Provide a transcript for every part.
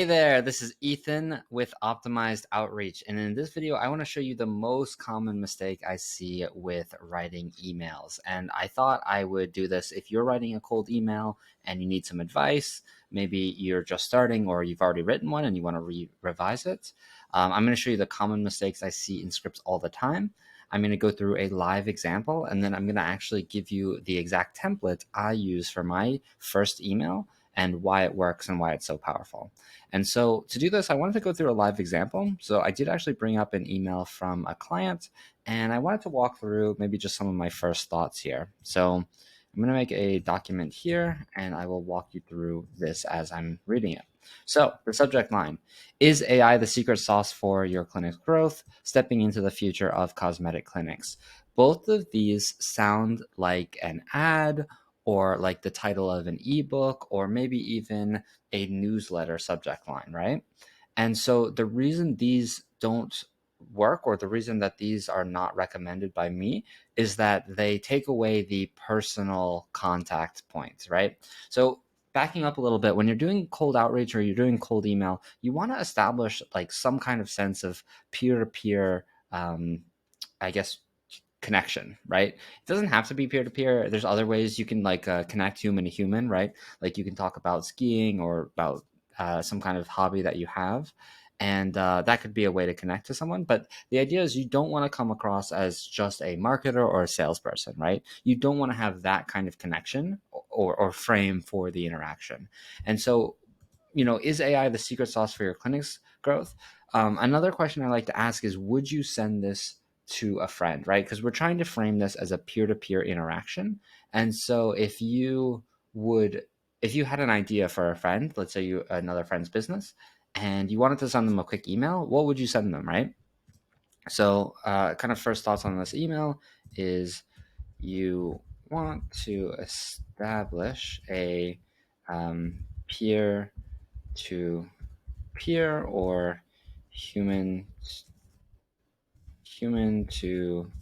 Hey there, this is Ethan with Optimized Outreach, and in this video I want to show you the most common mistake I see with writing emails. And I thought I would do this if you're writing a cold email and you need some advice. Maybe you're just starting or you've already written one and you want to revise it. I'm going to show you the common mistakes I see in scripts all the time. I'm going to go through a live example, and then I'm going to actually give you the exact template I use for my first email and why it works and why it's so powerful. And so to do this, I wanted to go through a live example. So I did actually bring up an email from a client, and I wanted to walk through maybe just some of my first thoughts here. So I'm going to make a document here, and I will walk you through this as I'm reading it. So the subject line: is AI the secret sauce for your clinic's growth, stepping into the future of cosmetic clinics? Both of these sound like an ad or like the title of an ebook or maybe even a newsletter subject line, right? And so the reason these don't work, or the reason that these are not recommended by me, is that they take away the personal contact points, right? So backing up a little bit, when you're doing cold outreach or you're doing cold email, you want to establish like some kind of sense of peer-to-peer, I guess, connection, right? It doesn't have to be peer to peer. There's other ways you can like connect human to human, right? Like you can talk about skiing or about some kind of hobby that you have. And that could be a way to connect to someone. But the idea is you don't want to come across as just a marketer or a salesperson, right? You don't want to have that kind of connection or frame for the interaction. And so, is AI the secret sauce for your clinic's growth? Another question I like to ask is, would you send this to a friend, right? Because we're trying to frame this as a peer-to-peer interaction. And so if you had an idea for a friend, let's say you another friend's business, and you wanted to send them a quick email, what would you send them, right? So kind of first thoughts on this email is you want to establish a peer to peer or human to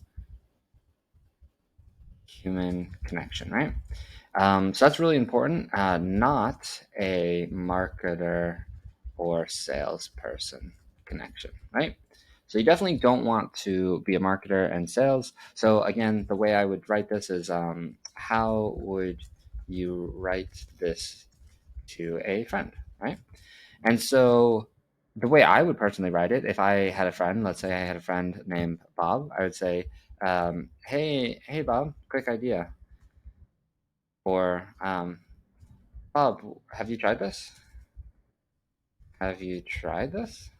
human connection, right? So that's really important. Not a marketer or salesperson connection, right? So you definitely don't want to be a marketer and sales. So again, the way I would write this is, how would you write this to a friend, right? And so the way I would personally write it, if I had a friend, let's say I had a friend named Bob, I would say, hey, Bob, quick idea. Or, Bob, have you tried this? Have you tried this?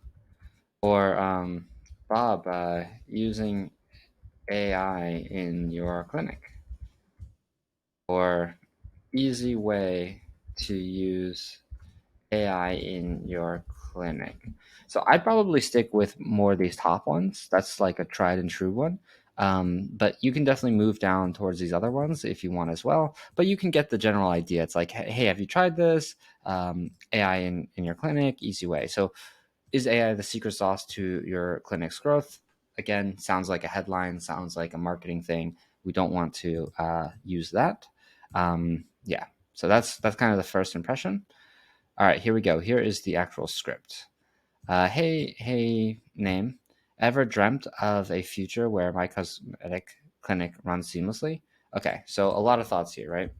Or, Bob, using AI in your clinic. Or, easy way to use AI in your clinic. So I'd probably stick with more of these top ones. That's like a tried and true one. But you can definitely move down towards these other ones if you want as well. But you can get the general idea. It's like, hey, have you tried this? AI in your clinic, easy way. So is AI the secret sauce to your clinic's growth? Again, sounds like a headline, sounds like a marketing thing. We don't want to use that. Yeah, so that's kind of the first impression. All right, here we go. Here is the actual script. Hey, name. Ever dreamt of a future where my cosmetic clinic runs seamlessly? Okay, so a lot of thoughts here, right?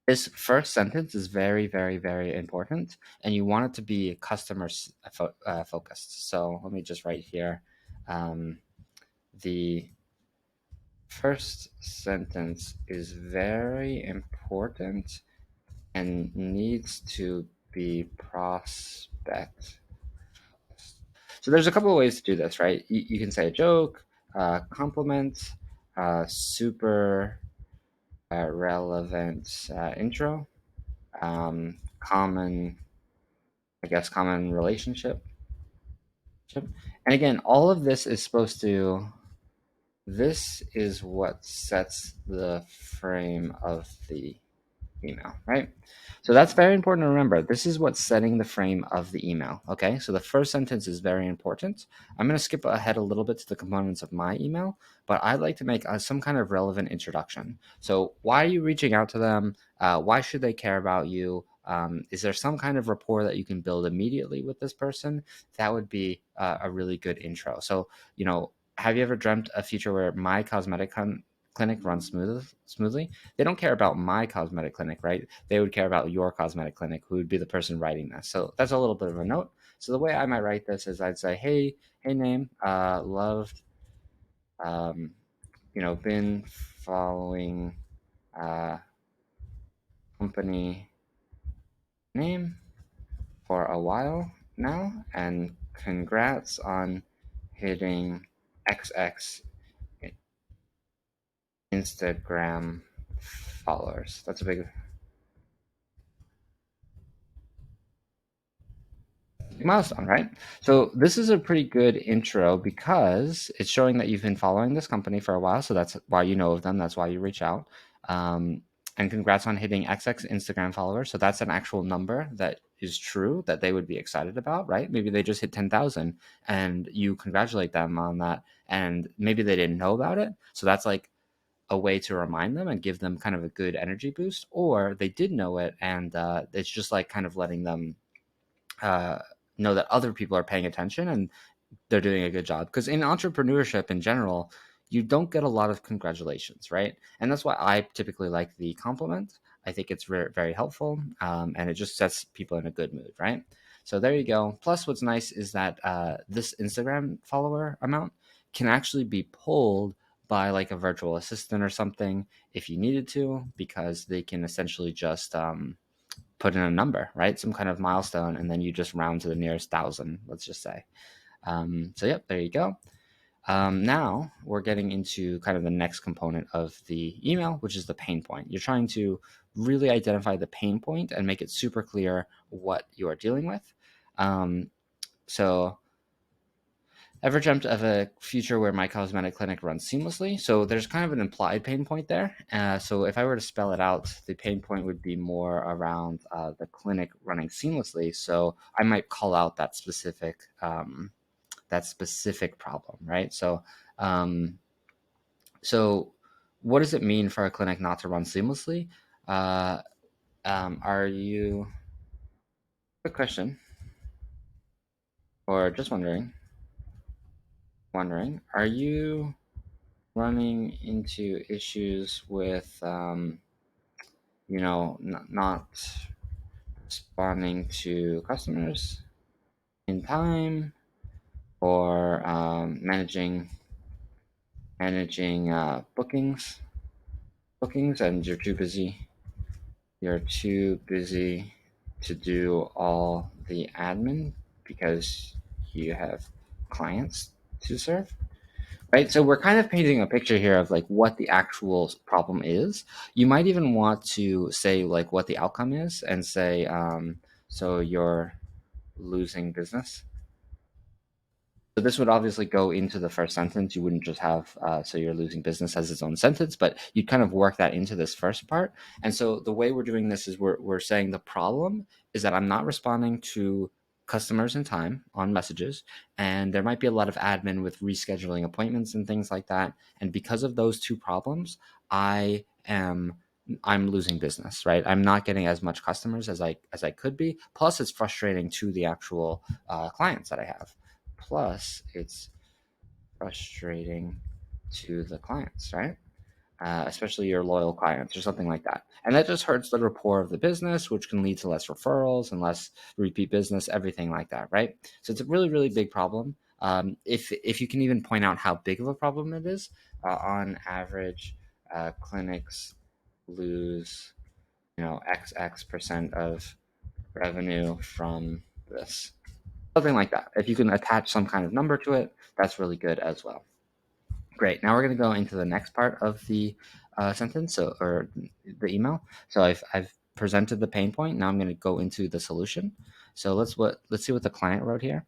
This first sentence is very, very, very important, and you want it to be customer focused. So let me just write here. Um, the first sentence is very important and needs to be prospect. So there's a couple of ways to do this, right? You can say a joke, compliment, super relevant intro, common, I guess, common relationship. And again, all of this is supposed to, this is what sets the frame of the email, right? So that's very important to remember. This is what's setting the frame of the email, okay? So the first sentence is very important. I'm going to skip ahead a little bit to the components of my email, but I'd like to make some kind of relevant introduction. So why are you reaching out to them? Why should they care about you? Is there some kind of rapport that you can build immediately with this person? That would be a really good intro. So, have you ever dreamt a future where my cosmetic clinic runs smoothly? They don't care about my cosmetic clinic, right? They would care about your cosmetic clinic, who would be the person writing this. So that's a little bit of a note. So the way I might write this is I'd say, hey name, loved, um, been following uh, company name for a while now, and congrats on hitting XX Instagram followers. That's a big milestone, right? So this is a pretty good intro because it's showing that you've been following this company for a while. So that's why you know of them. That's why you reach out. And congrats on hitting XX Instagram followers. So that's an actual number that is true that they would be excited about, right? Maybe they just hit 10,000 and you congratulate them on that. And maybe they didn't know about it. So that's like a way to remind them and give them kind of a good energy boost, or they did know it and it's just like kind of letting them uh, know that other people are paying attention and they're doing a good job. Because in entrepreneurship in general, you don't get a lot of congratulations, right? And that's why I typically like the compliment. I think it's very, very helpful, and it just sets people in a good mood, right? So there you go. Plus, what's nice is that this Instagram follower amount can actually be pulled by like a virtual assistant or something if you needed to, because they can essentially just put in a number, right? Some kind of milestone, and then you just round to the nearest thousand, let's just say. So, yep, there you go. Now we're getting into kind of the next component of the email, which is the pain point. You're trying to really identify the pain point and make it super clear what you are dealing with. So ever dreamt of a future where my cosmetic clinic runs seamlessly? So there's kind of an implied pain point there. So if I were to spell it out, the pain point would be more around the clinic running seamlessly. So I might call out that specific problem, right? Um, so what does it mean for a clinic not to run seamlessly? Uh, are you, good question, or just wondering, are you running into issues with, not responding to customers in time, or managing bookings, and you're too busy to do all the admin because you have clients to serve, right? So we're kind of painting a picture here of like what the actual problem is. You might even want to say like what the outcome is and say, so you're losing business. So this would obviously go into the first sentence. You wouldn't just have so you're losing business as its own sentence, but you'd kind of work that into this first part. And so the way we're doing this is we're saying the problem is that I'm not responding to customers in time on messages, and there might be a lot of admin with rescheduling appointments and things like that. And because of those two problems, I'm losing business, right? I'm not getting as much customers as I could be. Plus, it's frustrating to the actual clients that I have. Plus, it's frustrating to the clients, right? Especially your loyal clients or something like that. And that just hurts the rapport of the business, which can lead to less referrals and less repeat business, everything like that, right? So it's a really, really big problem. If you can even point out how big of a problem it is, on average, clinics lose, XX% of revenue from this. Something like that. If you can attach some kind of number to it, that's really good as well. Great. Now we're going to go into the next part of the sentence, or the email. So I've presented the pain point. Now I'm going to go into the solution. So let's see what the client wrote here.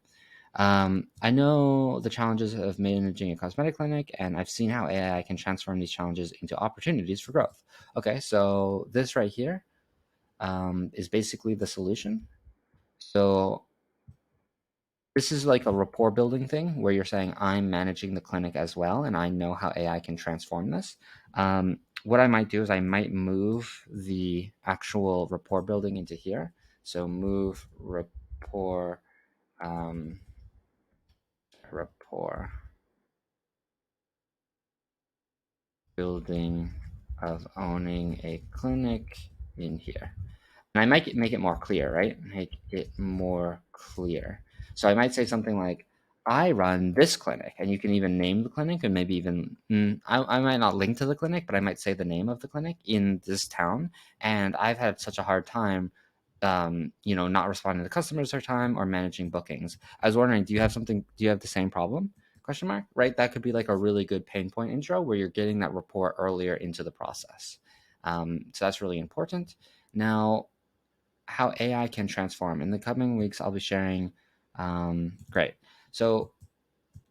I know the challenges of managing a cosmetic clinic, and I've seen how AI can transform these challenges into opportunities for growth. Okay, so this right here is basically the solution. So this is like a rapport building thing where you're saying, I'm managing the clinic as well, and I know how AI can transform this. What I might do is I might move the actual rapport building into here. So move rapport, um, rapport building of owning a clinic in here. And I might make it more clear, right? Make it more clear. So I might say something like, I run this clinic, and you can even name the clinic, and maybe even I might not link to the clinic, but I might say the name of the clinic in this town. And I've had such a hard time, not responding to customers or time or managing bookings. I was wondering, do you have something? Do you have the same problem? Question mark. Right. That could be like a really good pain point intro where you're getting that rapport earlier into the process. So that's really important. Now, how AI can transform. In the coming weeks, I'll be sharing. Great. So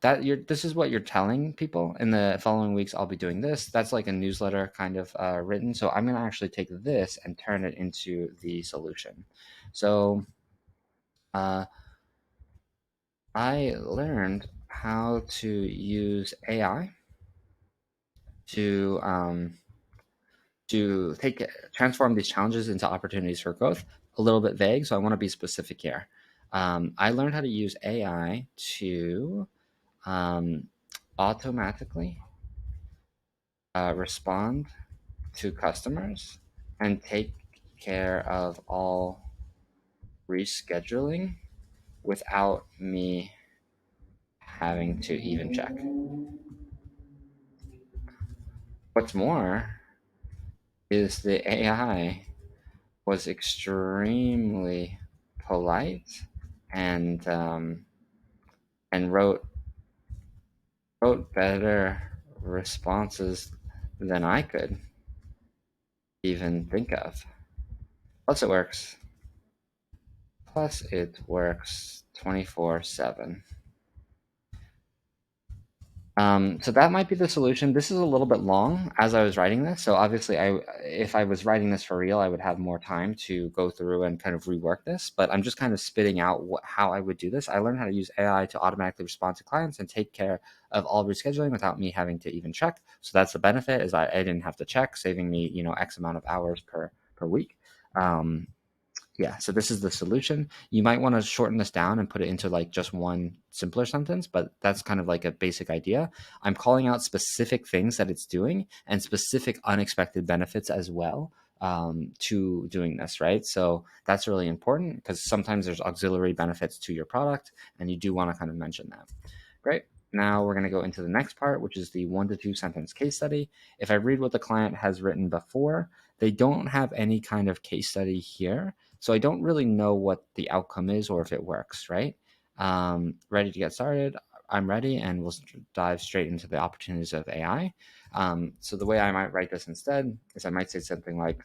this is what you're telling people. In the following weeks, I'll be doing this. That's like a newsletter kind of written. So I'm going to actually take this and turn it into the solution. So I learned how to use AI to transform these challenges into opportunities for growth. A little bit vague, so I want to be specific here. I learned how to use AI to automatically respond to customers and take care of all rescheduling without me having to even check. What's more is the AI was extremely polite and and wrote better responses than I could even think of. Plus, it works. Plus, it works 24/7. So that might be the solution. This is a little bit long as I was writing this. So obviously, if I was writing this for real, I would have more time to go through and kind of rework this. But I'm just kind of spitting out how I would do this. I learned how to use AI to automatically respond to clients and take care of all rescheduling without me having to even check. So that's the benefit, is I didn't have to check, saving me X amount of hours per week. Yeah, so this is the solution. You might want to shorten this down and put it into like just one simpler sentence, but that's kind of like a basic idea. I'm calling out specific things that it's doing and specific unexpected benefits as well, to doing this, right? So that's really important because sometimes there's auxiliary benefits to your product, and you do want to kind of mention that. Great. Now we're going to go into the next part, which is the 1 to 2 sentence case study. If I read what the client has written before, they don't have any kind of case study here. So I don't really know what the outcome is or if it works, right? Ready to get started? I'm ready, and we'll dive straight into the opportunities of AI. So the way I might write this instead is I might say something like,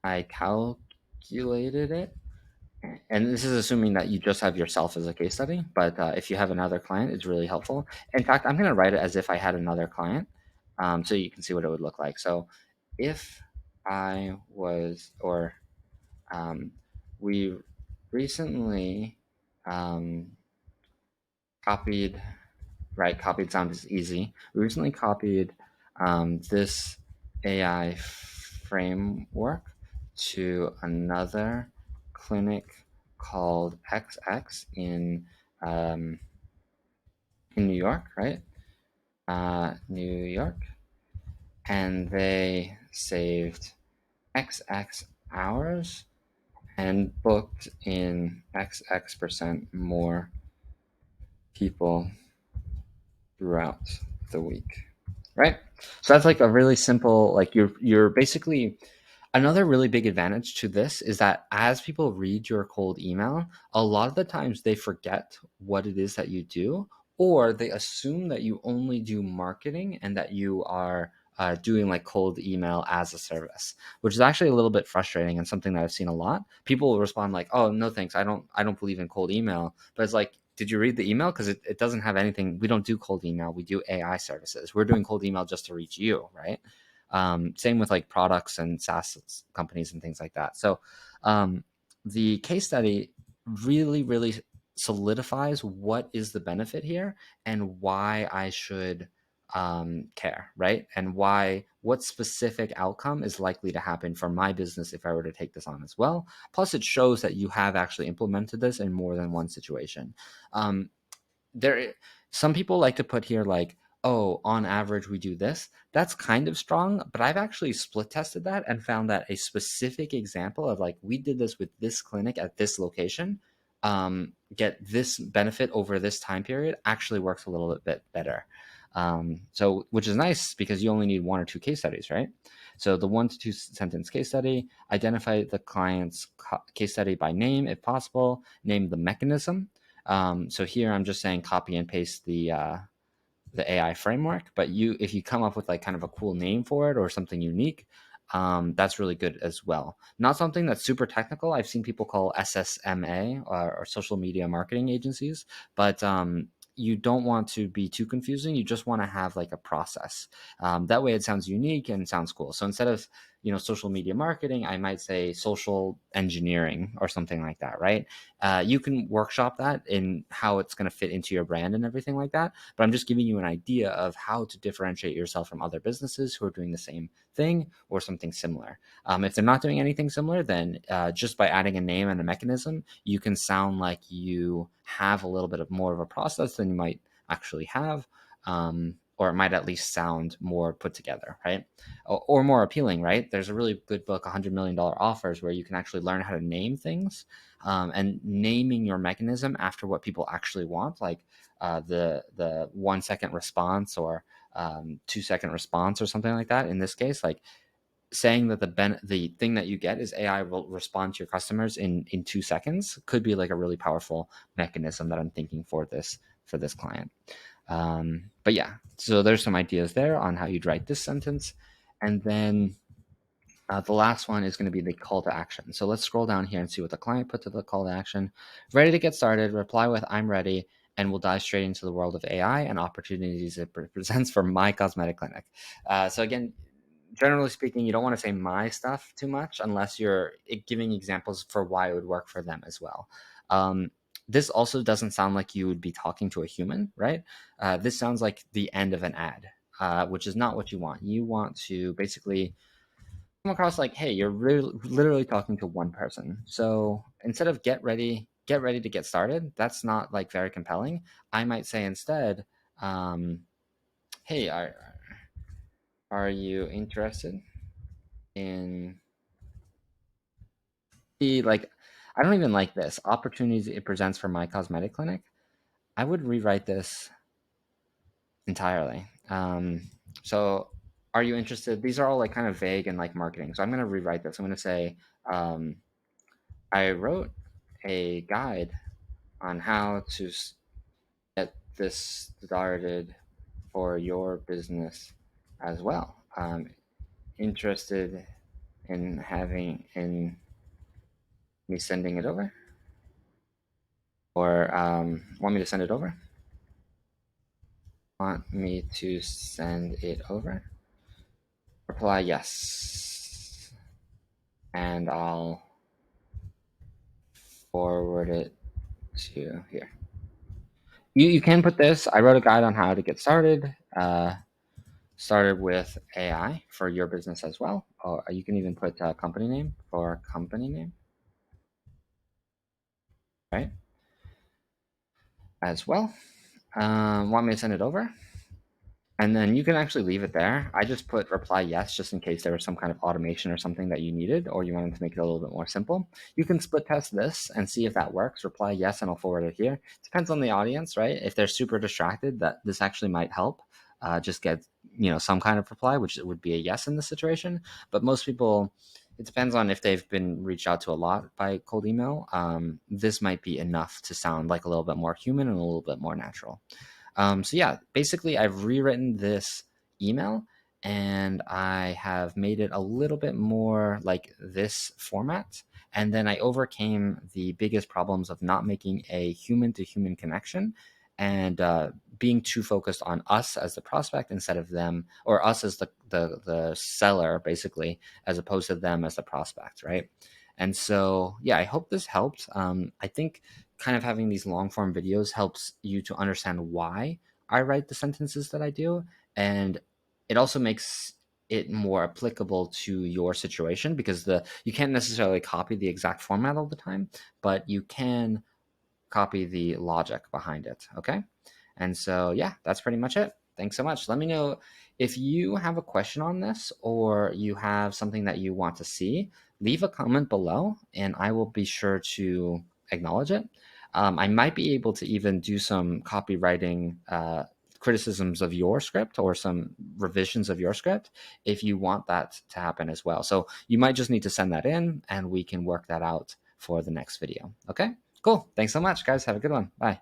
I calculated it, and this is assuming that you just have yourself as a case study, but if you have another client, it's really helpful. In fact, I'm going to write it as if I had another client, so you can see what it would look like. So if I was, or we recently um, copied, right? Copied sounds easy. We recently copied this AI framework to another clinic called XX in New York, right? New York, and they saved XX hours and booked in XX% more people throughout the week, right? So that's like a really simple, like you're basically, another really big advantage to this is that as people read your cold email, a lot of the times they forget what it is that you do, or they assume that you only do marketing and that you are doing like cold email as a service, which is actually a little bit frustrating and something that I've seen a lot. People will respond like, "Oh, no, thanks. I don't believe in cold email." But it's like, did you read the email? Because it doesn't have anything. We don't do cold email. We do AI services. We're doing cold email just to reach you, right? Same with like products and SaaS companies and things like that. So the case study really, really solidifies what is the benefit here and why I should care, right? And what specific outcome is likely to happen for my business if I were to take this on as well. Plus, it shows that you have actually implemented this in more than one situation. Um, there Some people like to put here like, oh, on average we do this. That's kind of strong, but I've actually split tested that and found that a specific example of like, we did this with this clinic at this location, get this benefit over this time period, actually works a little bit better. So which is nice because you only need one or two case studies, right? So the 1 to 2 sentence case study: identify the client's case study by name if possible, name the mechanism. So here I'm just saying copy and paste the AI framework, but if you come up with like kind of a cool name for it or something unique, that's really good as well. Not something that's super technical. I've seen people call SSMA, or social media marketing agencies, but you don't want to be too confusing. You just want to have like a process. That way it sounds unique and sounds cool. So instead of, social media marketing, I might say social engineering or something like that, right? You can workshop that in how it's going to fit into your brand and everything like that. But I'm just giving you an idea of how to differentiate yourself from other businesses who are doing the same thing or something similar. If they're not doing anything similar, then just by adding a name and a mechanism, you can sound like you have a little bit of more of a process than you might actually have. Or it might at least sound more put together, right? Or more appealing, right? There's a really good book, $100 million Offers, where you can actually learn how to name things, and naming your mechanism after what people actually want, like the 1 second response or 2 second response or something like that. In this case, like saying that the thing that you get is AI will respond to your customers in 2 seconds could be like a really powerful mechanism that I'm thinking for this client. But yeah, so there's some ideas there on how you'd write this sentence. And then the last one is going to be the call to action. So let's scroll down here and see what the client put to the call to action. Ready to get started, reply with "I'm ready," and we'll dive straight into the world of AI and opportunities it presents for my cosmetic clinic. So again, generally speaking, you don't want to say my stuff too much unless you're giving examples for why it would work for them as well. This also doesn't sound like you would be talking to a human, right? This sounds like the end of an ad, which is not what you want. You want to basically come across like, hey, you're literally talking to one person. So instead of get ready to get started, that's not like very compelling. I might say instead, hey, are you interested in the like, I don't even like this opportunities it presents for my cosmetic clinic. I would rewrite this entirely. So are you interested? These are all like kind of vague and like marketing. So I'm going to rewrite this. I'm going to say, um, I wrote a guide on how to get this started for your business as well. Interested in me sending it over, or want me to send it over? Want me to send it over? Reply yes, and I'll forward it to here. You can put this. I wrote a guide on how to get started. Started with AI for your business as well. Or you can even put a company name for company name, right? As well. Want me to send it over? And then you can actually leave it there. I just put reply yes, just in case there was some kind of automation or something that you needed, or you wanted to make it a little bit more simple. You can split test this and see if that works. Reply yes, and I'll forward it here. Depends on the audience, right? If they're super distracted, that this actually might help. Just get some kind of reply, which would be a yes in this situation. But most people, it depends on if they've been reached out to a lot by cold email. This might be enough to sound like a little bit more human and a little bit more natural. So yeah, basically I've rewritten this email and I have made it a little bit more like this format. And then I overcame the biggest problems of not making a human to human connection and being too focused on us as the prospect instead of them, or us as the seller, basically, as opposed to them as the prospect, right? And so, yeah, I hope this helped. I think kind of having these long form videos helps you to understand why I write the sentences that I do. And it also makes it more applicable to your situation, because you can't necessarily copy the exact format all the time, but you can copy the logic behind it. Okay. And so, yeah, that's pretty much it. Thanks so much. Let me know if you have a question on this or you have something that you want to see. Leave a comment below and I will be sure to acknowledge it. I might be able to even do some copywriting criticisms of your script or some revisions of your script if you want that to happen as well. So you might just need to send that in and we can work that out for the next video. Okay, cool. Thanks so much, guys. Have a good one. Bye.